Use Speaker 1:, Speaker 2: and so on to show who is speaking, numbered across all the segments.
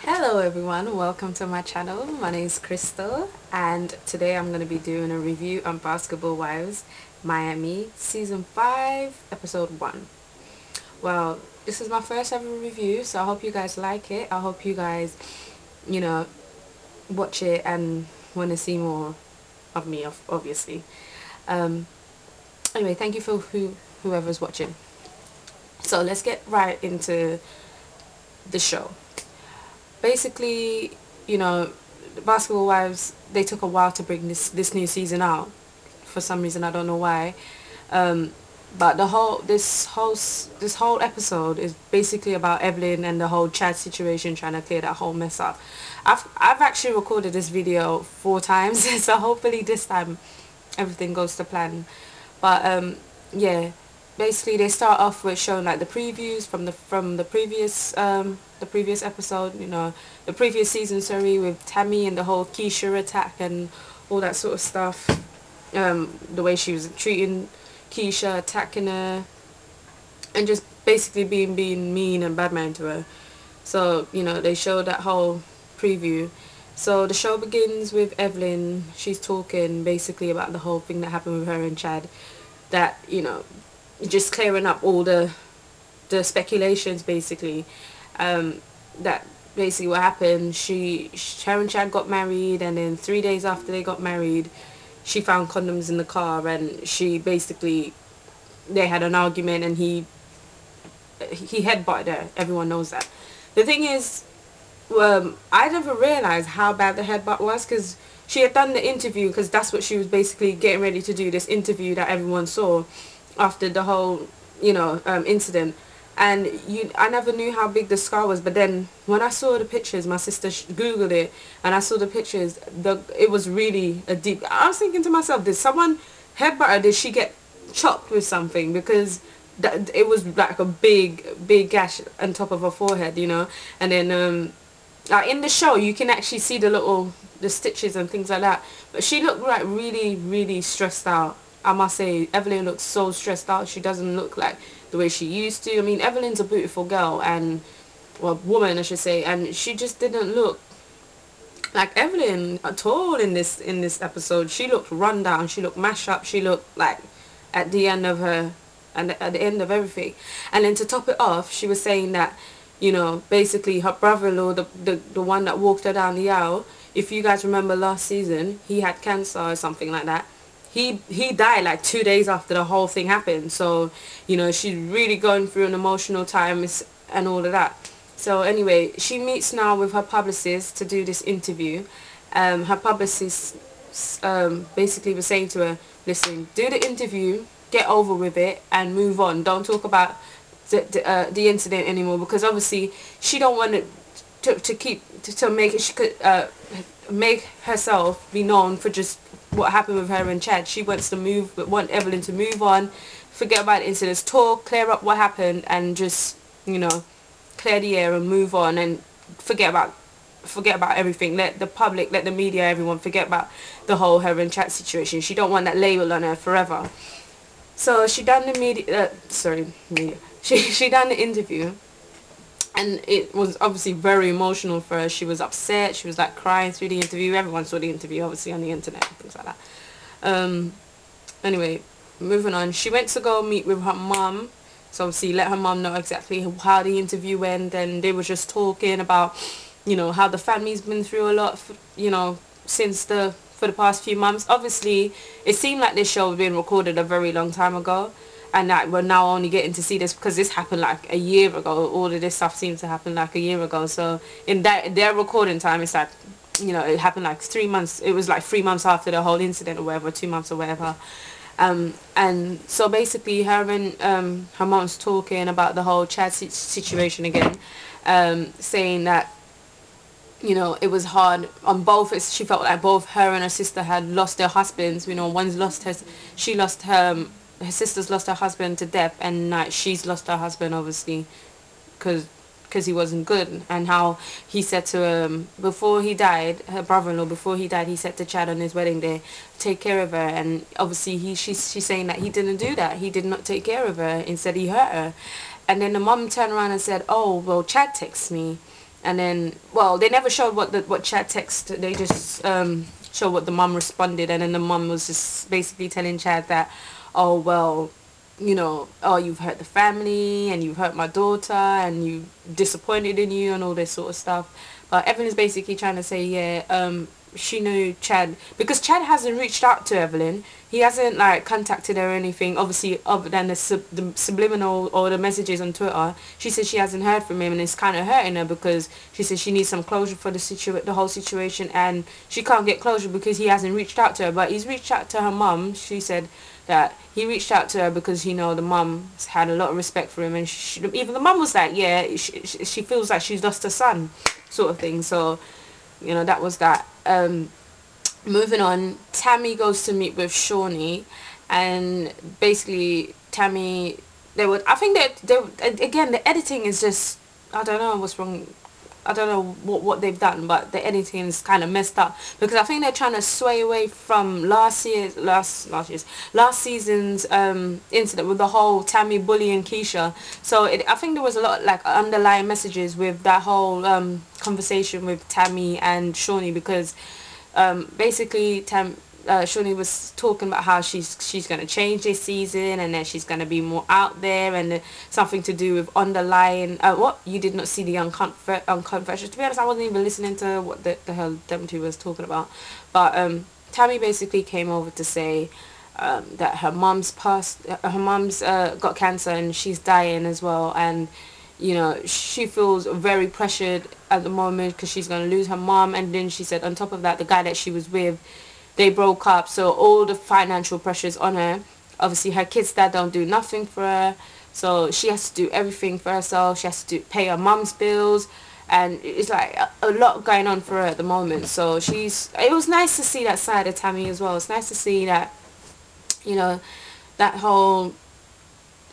Speaker 1: Hello everyone, welcome to my channel. My name is Crystal and today I'm going to be doing a review on Basketball Wives Miami Season 5 Episode 1. Well, this is my first ever review, so I hope you guys like it. I hope you guys, you know, watch it and want to see more of me, obviously. Um, anyway, thank you for whoever's watching. So let's get right into the show. Basically, the Basketball Wives, they took a while to bring this new season out. For some reason, I don't know why. But this whole episode is basically about Evelyn and the whole Chad situation, trying to clear that whole mess up. I've actually recorded this video 4 times, so hopefully this time everything goes to plan. But yeah, basically they start off with showing like the previews from the previous episode, the previous season, sorry, with Tammy and the whole Keisha attack and all that sort of stuff. The way she was treating Keisha, attacking her, and just basically being mean and bad-minded to her. So they showed that whole preview. So the show begins with Evelyn. She's talking basically about the whole thing that happened with her and Chad, that just clearing up all the speculations basically. That basically what happened, her and Chad got married, and then 3 days after they got married she found condoms in the car, and they had an argument and he headbutted her. Everyone knows that. The thing is, I never realized how bad the headbutt was, because she had done the interview, because that's what she was basically getting ready to do, this interview that everyone saw after the whole incident. And I never knew how big the scar was, but then when I saw the pictures, my sister googled it, and I saw the pictures, it was really a deep. I was thinking to myself, did someone headbutt her? Did she get chopped with something? Because it was like a big gash on top of her forehead, and then in the show you can actually see the stitches and things like that, but she looked like really stressed out. I must say, Evelyn looks so stressed out. She doesn't look like the way she used to. I mean, Evelyn's a beautiful girl, well, woman I should say, and she just didn't look like Evelyn at all in this episode. She looked run down, she looked mashed up, she looked like at the end of her, and at the end of everything. And then to top it off, she was saying that, basically her brother-in-law, the one that walked her down the aisle, if you guys remember last season, he had cancer or something like that. He died like 2 days after the whole thing happened. So she's really going through an emotional time and all of that. So anyway, she meets now with her publicist to do this interview. Her publicist basically was saying to her, listen, do the interview, get over with it and move on. Don't talk about the incident anymore, because obviously she don't want it to make it, she could make herself be known for just what happened with her and Chad. She want Evelyn to move on, forget about the incidents, talk, clear up what happened, and just clear the air and move on, and forget about everything. Let the public, let the media, everyone forget about the whole her and Chad situation. She don't want that label on her forever. So she done the she done the interview, and it was obviously very emotional for her. She was upset. She was like crying through the interview. Everyone saw the interview, obviously, on the internet and things like that. Anyway, moving on. She went to go meet with her mum. So obviously let her mum know exactly how the interview went. And they were just talking about, how the family's been through a lot, since for the past few months. Obviously, it seemed like this show had been recorded a very long time ago, and that we're now only getting to see this because this happened like a year ago. All of this stuff seems to happen like a year ago. So in their recording time, it's like, it happened like 3 months. It was like 3 months after the whole incident or whatever, 2 months or whatever. And so basically her and her mom's talking about the whole Chad situation again, saying that it was hard on both. She felt like both her and her sister had lost their husbands. One's lost her sister's lost her husband to death, and she's lost her husband, obviously, because he wasn't good. And how he said to before he died, her brother-in-law, before he died, he said to Chad on his wedding day, take care of her. And obviously she's saying that he didn't do that. He did not take care of her. Instead he hurt her. And then the mom turned around and said, oh, well, Chad texts me. And then, well, they never showed what Chad text. They just showed what the mum responded, and then the mum was just basically telling Chad that, oh well, you know, oh, you've hurt the family and you've hurt my daughter and you disappointed in you and all this sort of stuff. But Evelyn is basically trying to say, yeah, she knew Chad because Chad hasn't reached out to Evelyn. He hasn't like contacted her or anything, obviously, other than the subliminal or the messages on Twitter. She said she hasn't heard from him, and it's kind of hurting her because she says she needs some closure for the whole situation, and she can't get closure because he hasn't reached out to her. But he's reached out to her mum. She said that he reached out to her because, you know, the mum had a lot of respect for him, and even the mum was like, yeah, she feels like she's lost her son, sort of thing. So, you know, that was that. Moving on, Tammy goes to meet with Shawnee, and basically Tammy, I think that again, the editing is just, I don't know what's wrong. I don't know what they've done, but the editing is kind of messed up because I think they're trying to sway away from last season's incident with the whole Tammy bullying Keisha. So I think there was a lot like underlying messages with that whole conversation with Tammy and Shawnee because basically Shawnee was talking about how she's going to change this season and that she's going to be more out there, and something to do with underlying what you did not see the unconfessions. To be honest, I wasn't even listening to what the hell them two was talking about, but Tammy basically came over to say that her mom's got cancer and she's dying as well, and you know, she feels very pressured at the moment because she's going to lose her mom. And then she said on top of that, the guy that she was with, they broke up, so all the financial pressures on her. Obviously her kids dad don't do nothing for her, so she has to do everything for herself. She has to pay her mom's bills, and it's like a lot going on for her at the moment. So it was nice to see that side of Tammy as well. It's nice to see that, you know, that whole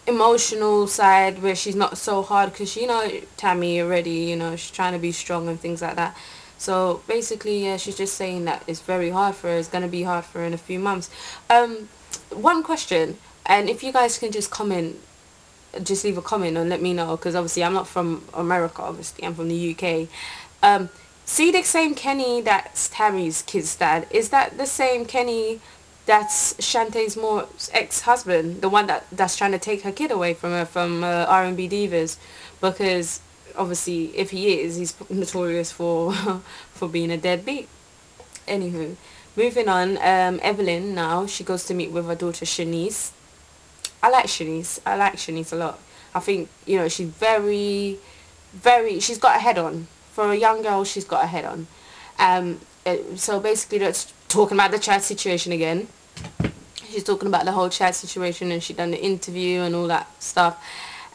Speaker 1: emotional side where she's not so hard, because you know Tammy already, you know, she's trying to be strong and things like that. So basically, yeah, she's just saying that it's very hard for her. It's going to be hard for her in a few months. One question, and if you guys can just comment, just leave a comment and let me know, because obviously I'm not from America, obviously I'm from the UK. See, the same Kenny that's Tammy's kid's dad, is that the same Kenny that's Shantae's Moore's ex-husband, the one that's trying to take her kid away from her, from R&B Divas? Because obviously if he is, he's notorious for for being a deadbeat. Anywho, moving on, Evelyn now, she goes to meet with her daughter Shanice. I like Shanice a lot. I think, you know, she's she's got a head on. For a young girl, she's got a head on. So basically that's talking about the Chad situation again. She's talking about the whole Chad situation, and she done the interview and all that stuff.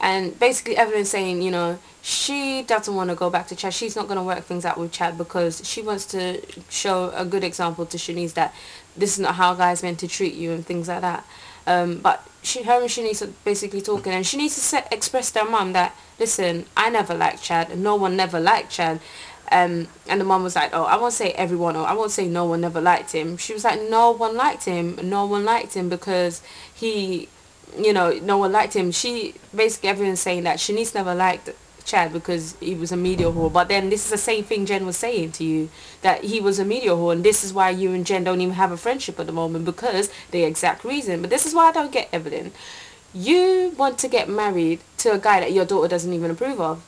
Speaker 1: And basically Evelyn's saying, you know, she doesn't want to go back to Chad. She's not going to work things out with Chad because she wants to show a good example to Shanice that this is not how guys meant to treat you and things like that. But her and Shanice are basically talking, and she needs to express to her mum that, listen, I never liked Chad, and no one never liked Chad. And the mum was like, oh, I won't say everyone, or I won't say no one never liked him. She was like, no one liked him. No one liked him because he, you know, no one liked him. She basically, everyone's saying that Shanice never liked Chad because he was a media whore. But then this is the same thing Jen was saying to you, that he was a media whore, and this is why you and Jen don't even have a friendship at the moment, because the exact reason. But this is why I don't get Evelyn. You want to get married to a guy that your daughter doesn't even approve of.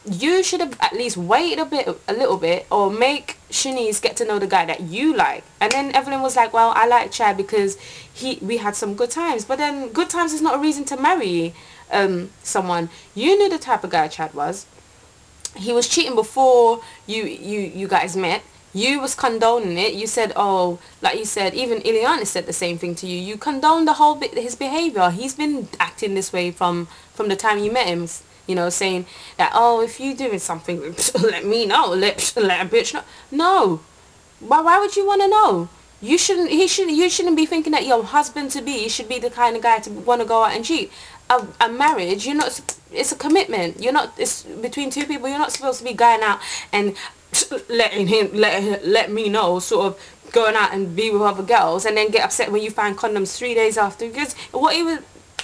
Speaker 1: You should have at least waited a little bit, or make Shanice get to know the guy that you like. And then Evelyn was like, well, I like Chad because we had some good times. But then good times is not a reason to marry someone. You knew the type of guy Chad was. He was cheating before you guys met. You was condoning it. You said, oh, like you said, even Ileana said the same thing to you. You condoned the whole his behavior. He's been acting this way from the time you met him. You know, saying that, oh, if you doing something, let me know. Let a bitch know. No. Why would you want to know? You shouldn't be thinking that your husband to be should be the kind of guy to want to go out and cheat. A marriage, it's a commitment. It's between two people. You're not supposed to be going out and letting him let me know, sort of going out and be with other girls, and then get upset when you find condoms 3 days after, because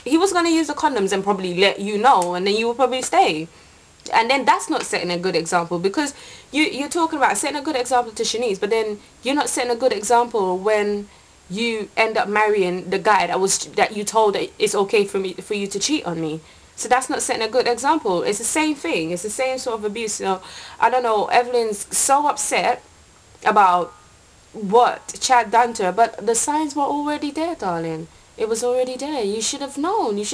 Speaker 1: he was going to use the condoms and probably let you know, and then you will probably stay. And then that's not setting a good example, because you're talking about setting a good example to Shanice, but then you're not setting a good example when you end up marrying the guy that you told that it's okay for you to cheat on me. So that's not setting a good example. It's the same thing. It's the same sort of abuse. So I don't know. Evelyn's so upset about what Chad done to her, but the signs were already there, darling. It was already there. You should have known. You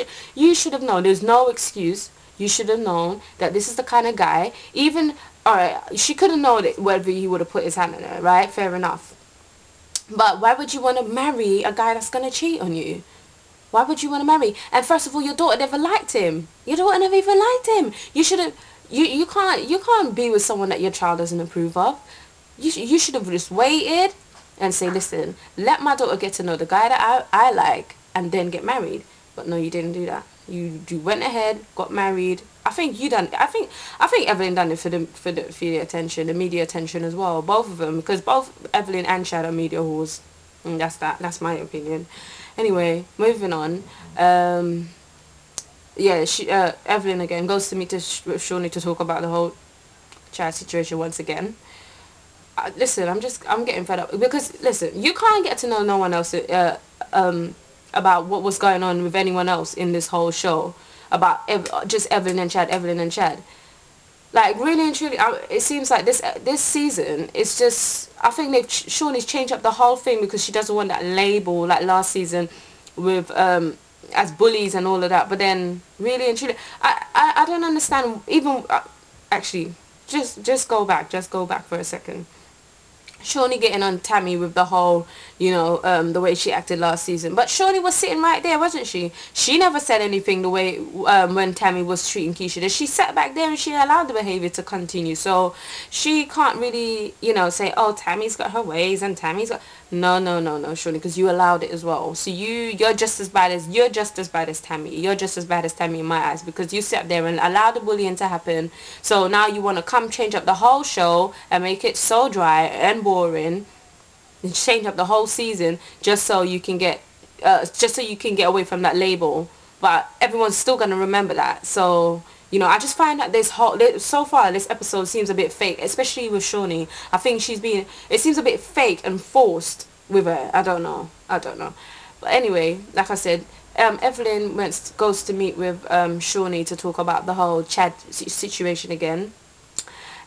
Speaker 1: should have known. There's no excuse. You should have known that this is the kind of guy. Even, alright, she could have known it, whether he would have put his hand on her, right? Fair enough. But why would you want to marry a guy that's going to cheat on you? Why would you want to marry? And first of all, your daughter never liked him. Your daughter never even liked him. You should have. You can't be with someone that your child doesn't approve of. You should have just waited and say, listen, let my daughter get to know the guy that I like, and then get married. But no, you didn't do that. You went ahead, got married. I think you done. I think Evelyn done it for the attention, the media attention as well. Both of them, because both Evelyn and Chad are media whores. And that's that. That's my opinion. Anyway, moving on. Yeah, Evelyn again goes to meet with Shawnee to talk about the whole Chad situation once again. Listen, I'm getting fed up, because listen, you can't get to know no one else about what was going on with anyone else in this whole show about just Evelyn and Chad. Like, really and truly, it seems like this season, it's just, I think Shawnee's changed up the whole thing because she doesn't want that label like last season with as bullies and all of that. But then, really and truly, I don't understand. Even actually, just go back for a second. Shawnee getting on Tammy with the whole, the way she acted last season. But Shawnee was sitting right there, wasn't she? She never said anything the way when Tammy was treating Keisha. She sat back there and she allowed the behavior to continue. So she can't really, say, oh, Tammy's got her ways and Tammy's got... No, Shawnee, because you allowed it as well. So you're just as bad as Tammy. You're just as bad as Tammy in my eyes, because you sat there and allowed the bullying to happen. So now you want to come change up the whole show and make it so dry and boring, and change up the whole season just so you can get away from that label. But everyone's still gonna remember that. So I just find that so far this episode seems a bit fake, especially with Shawnee. I think it seems a bit fake and forced with her. I don't know. But anyway, like I said, Evelyn goes to meet with Shawnee to talk about the whole Chad situation again.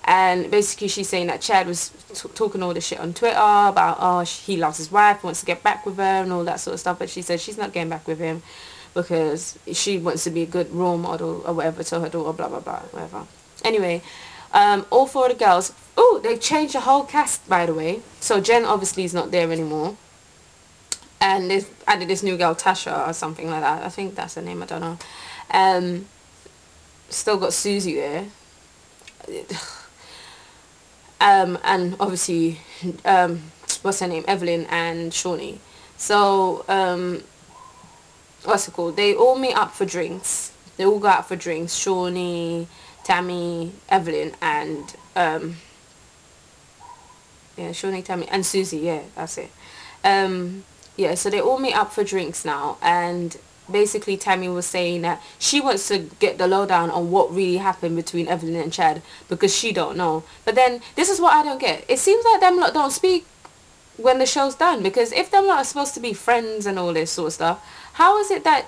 Speaker 1: And basically she's saying that Chad was talking all this shit on Twitter about, he loves his wife, wants to get back with her and all that sort of stuff. But she said she's not getting back with him because she wants to be a good role model or whatever to her daughter, blah, blah, blah, whatever. Anyway, all four of the girls... Oh, they've changed the whole cast, by the way. So Jen obviously is not there anymore. And they've added this new girl, Tasha, or something like that. I think that's her name, I don't know. Still got Susie there. And obviously, what's her name? Evelyn and Shawnee. So, what's it called? They all meet up for drinks. They all go out for drinks. Shawnee, Tammy, Evelyn, and Shawnee, Tammy, and Susie. Yeah, that's it. Yeah, so they all meet up for drinks now, and basically Tammy was saying that she wants to get the lowdown on what really happened between Evelyn and Chad, because she don't know. But then this is what I don't get. It seems like them lot don't speak when the show's done, because if them lot are supposed to be friends and all this sort of stuff, how is it that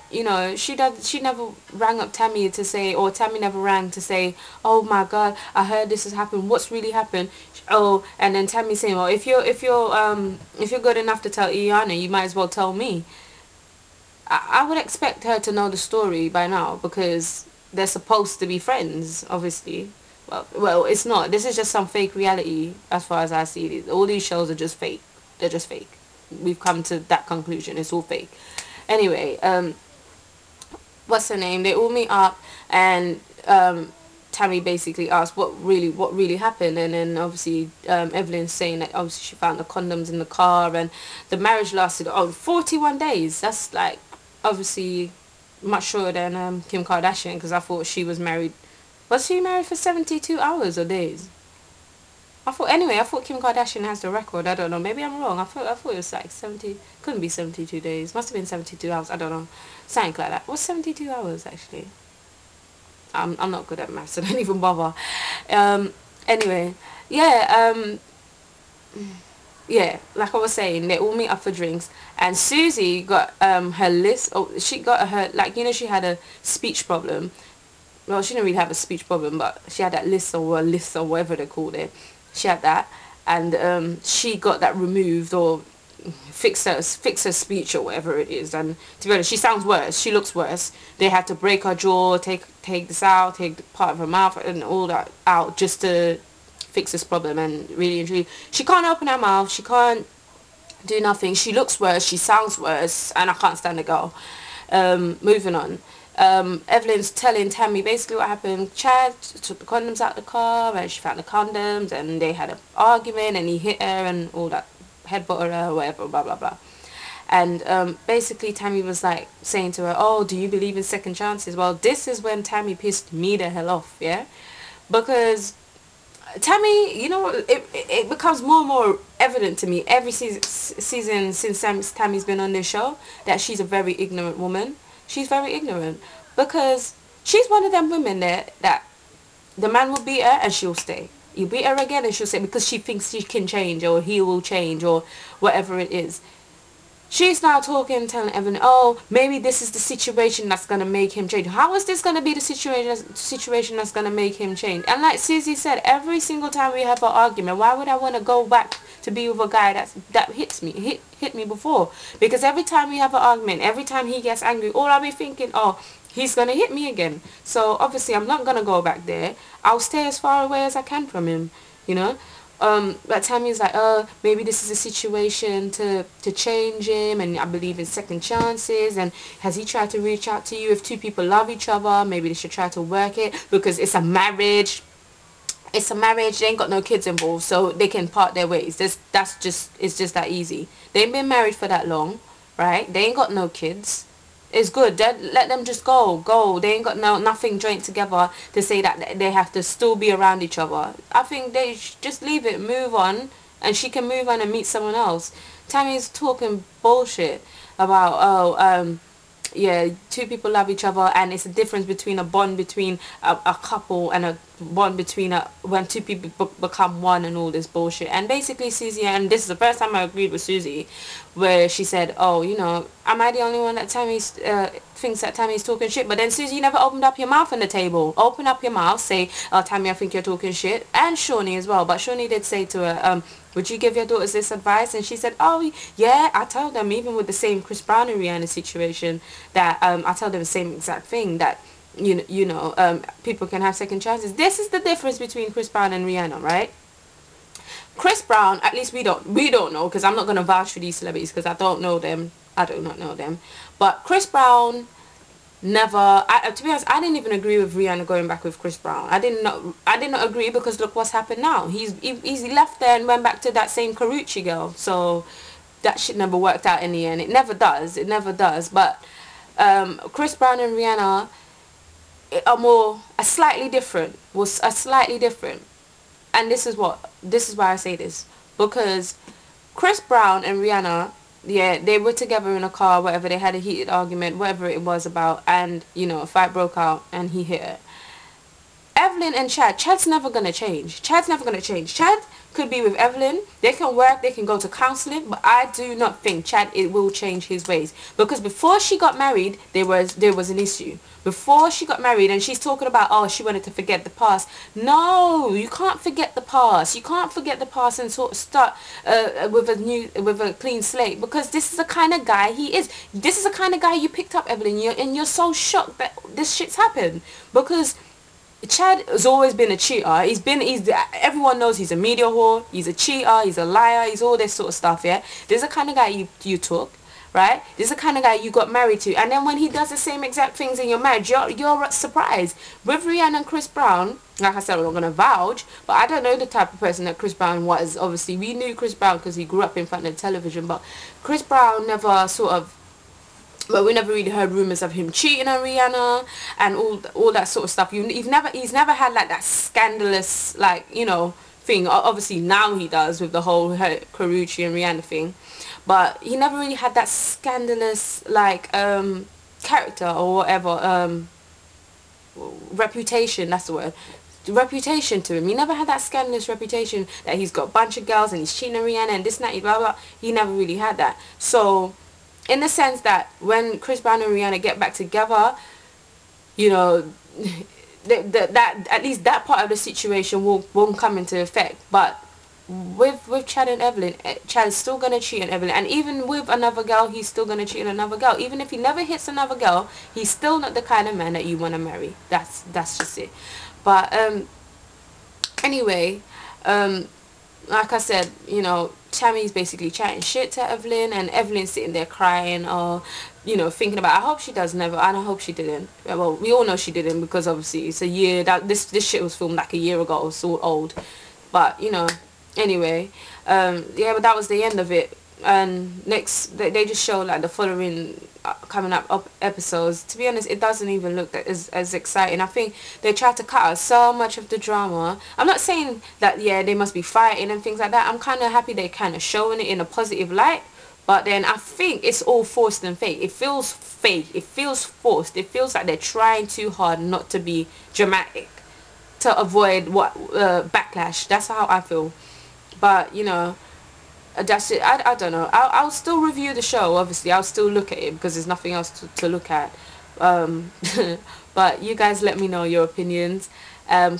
Speaker 1: she never rang up Tammy to say, or Tammy never rang to say, oh my god, I heard this has happened, what's really happened? Oh, and then Tammy saying, well, if you're good enough to tell Iyanna, you might as well tell me. I would expect her to know the story by now, because they're supposed to be friends, obviously. Well, it's not. This is just some fake reality as far as I see it. All these shows are just fake. They're just fake. We've come to that conclusion. It's all fake. Anyway, what's her name? They all meet up, and Tammy basically asks what really happened, and then obviously Evelyn's saying that obviously she found the condoms in the car, and the marriage lasted 41 days. That's like obviously much shorter than Kim Kardashian, because I thought she was married. Was she married for 72 hours or days? I thought Kim Kardashian has the record. I don't know. Maybe I'm wrong. I thought it was like 70. Couldn't be 72 days. Must have been 72 hours. I don't know. Something like that. What's 72 hours actually? I'm not good at maths, so don't even bother. Anyway, yeah, yeah, like I was saying, they all meet up for drinks, and Susie got her list. Oh, she got her, like, you know, she had a speech problem. Well, she didn't really have a speech problem, but she had that list or whatever they called it. She had that, and she got that removed, or fix her speech or whatever it is. And to be honest, she sounds worse. She looks worse. They had to break her jaw, take this out, take part of her mouth and all that out just to fix this problem. And really and truly, she can't open her mouth. She can't do nothing. She looks worse. She sounds worse, and I can't stand the girl. Moving on. Evelyn's telling Tammy basically what happened. Chad took the condoms out of the car, and she found the condoms, and they had an argument, and he hit her and all that, headbutted her, whatever, blah blah blah. And basically Tammy was like saying to her, oh, do you believe in second chances? Well, this is when Tammy pissed me the hell off, yeah, because Tammy, you know, it becomes more and more evident to me every season since Tammy's been on this show that she's a very ignorant woman. She's very ignorant because she's one of them women that the man will beat her and she'll stay. You beat her again and she'll stay because she thinks she can change, or he will change, or whatever it is. She's now talking, telling Evan, oh, maybe this is the situation that's going to make him change. How is this going to be the situation that's going to make him change? And like Susie said, every single time we have an argument, why would I want to go back to be with a guy that hit me before? Because every time we have an argument, every time he gets angry, all I'll be thinking, oh, he's going to hit me again. So obviously I'm not going to go back there. I'll stay as far away as I can from him, you know. But Tammy's like, oh, maybe this is a situation to change him, and I believe in second chances, and has he tried to reach out to you? If two people love each other, maybe they should try to work it, because it's a marriage. It's a marriage. They ain't got no kids involved, so they can part their ways. It's just that easy. They ain't been married for that long, right? They ain't got no kids. It's good. Let them just go. They ain't got nothing joined together to say that they have to still be around each other. I think they just leave it, move on, and she can move on and meet someone else. Tammy's talking bullshit about, oh, yeah, two people love each other, and it's a difference between a bond between a couple and a bond between when two people become one, and all this bullshit. And basically Susie, and this is the first time I agreed with Susie, where she said, oh, you know, am I the only one that thinks that Tammy's talking shit? But then Susie, you never opened up your mouth on the table. Open up your mouth, say, oh, Tammy, I think you're talking shit. And Shawnee as well, but Shawnee did say to her, would you give your daughters this advice? And she said, oh, yeah, I tell them, even with the same Chris Brown and Rihanna situation, that I tell them the same exact thing, that people can have second chances. This is the difference between Chris Brown and Rihanna, right? Chris Brown, at least we don't know, because I'm not going to vouch for these celebrities because I don't know them. I do not know them. But Chris Brown never, to be honest, I didn't even agree with Rihanna going back with Chris Brown. I did not agree, because look what's happened now. He's left there and went back to that same Karrueche girl. So that shit never worked out in the end. It never does. But Chris Brown and Rihanna are slightly different. And this is why I say this, because Chris Brown and Rihanna, yeah, they were together in a car, whatever, they had a heated argument, whatever it was about, and, you know, a fight broke out and he hit her. Evelyn and Chad's never going to change. Chad could be with Evelyn, they can work, they can go to counseling, but I do not think Chad will change his ways, because before she got married, there was an issue. Before she got married, and she's talking about, oh, she wanted to forget the past. No, you can't forget the past. You can't forget the past and sort of start with a clean slate, because this is the kind of guy he is. This is the kind of guy you picked up, Evelyn, and you're so shocked that this shit's happened, because Chad has always been a cheater. Everyone knows he's a media whore, he's a cheater, he's a liar, he's all this sort of stuff, yeah? This is the kind of guy you took, right? This is the kind of guy you got married to. And then when he does the same exact things in your marriage, you're surprised. With Rihanna and Chris Brown, like I said, I'm not going to vouch, but I don't know the type of person that Chris Brown was. Obviously, we knew Chris Brown because he grew up in front of the television, but Chris Brown never sort of, but we never really heard rumors of him cheating on Rihanna and all that sort of stuff. He's never had like that scandalous, like, you know, thing. Obviously now he does with the whole Karrueche and Rihanna thing, but he never really had that scandalous, like, character or whatever. reputation, that's the word, reputation to him. He never had that scandalous reputation that he's got a bunch of girls and he's cheating on Rihanna and this and that, blah blah. He never really had that. So in the sense that when Chris Brown and Rihanna get back together, you know, that at least that part of the situation won't come into effect. But with Chad and Evelyn, Chad is still gonna cheat on Evelyn, and even with another girl, he's still gonna cheat on another girl. Even if he never hits another girl, he's still not the kind of man that you want to marry. That's just it. But anyway, like I said, you know, Tammy's basically chatting shit to Evelyn, and Evelyn's sitting there crying, or, you know, thinking about, I hope she does never, and I hope she didn't. Well, we all know she didn't, because obviously it's a year, that this shit was filmed like a year ago, so old. But, you know, anyway, yeah, but that was the end of it. And next, they just show like the following coming up episodes. To be honest, it doesn't even look as exciting. I think they tried to cut out so much of the drama. I'm not saying that, yeah, they must be fighting and things like that. I'm kind of happy they kind of showing it in a positive light. But then I think it's all forced and fake. It feels fake. It feels forced. It feels like they're trying too hard not to be dramatic, to avoid what backlash. That's how I feel. But, you know, that's it. I don't know. I'll still review the show, obviously. I'll still look at it because there's nothing else to look at. But you guys let me know your opinions.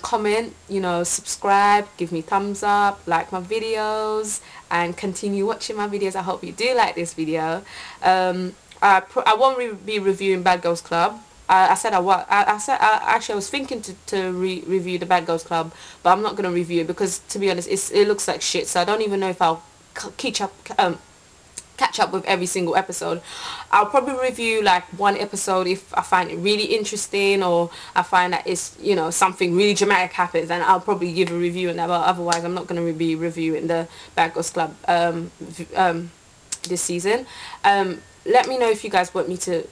Speaker 1: Comment, you know, subscribe, give me thumbs up, like my videos, and continue watching my videos. I hope you do like this video. I won't be reviewing Bad Girls Club. I said actually I was thinking to review the Bad Girls Club, but I'm not gonna review it because, to be honest, it looks like shit. So I don't even know if I'll catch up with every single episode. I'll probably review like one episode if I find it really interesting, or I find that it's, you know, something really dramatic happens, and I'll probably give a review on that. But otherwise, I'm not gonna be reviewing the Bad Girls Club this season. Let me know if you guys want me to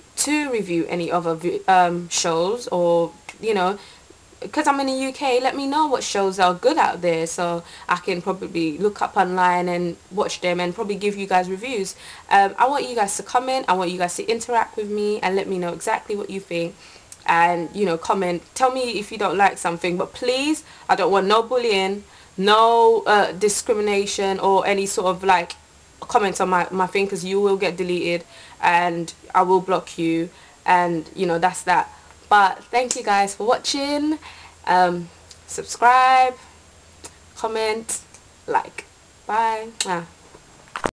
Speaker 1: review any other shows, or, you know, because I'm in the UK, let me know what shows are good out there, so I can probably look up online and watch them and probably give you guys reviews. I want you guys to comment. I want you guys to interact with me and let me know exactly what you think. And, you know, comment, tell me if you don't like something, but please, I don't want no bullying, no discrimination, or any sort of like comments on my thing, because you will get deleted and I will block you, and, you know, that's that. But thank you guys for watching. Subscribe, comment, like. Bye.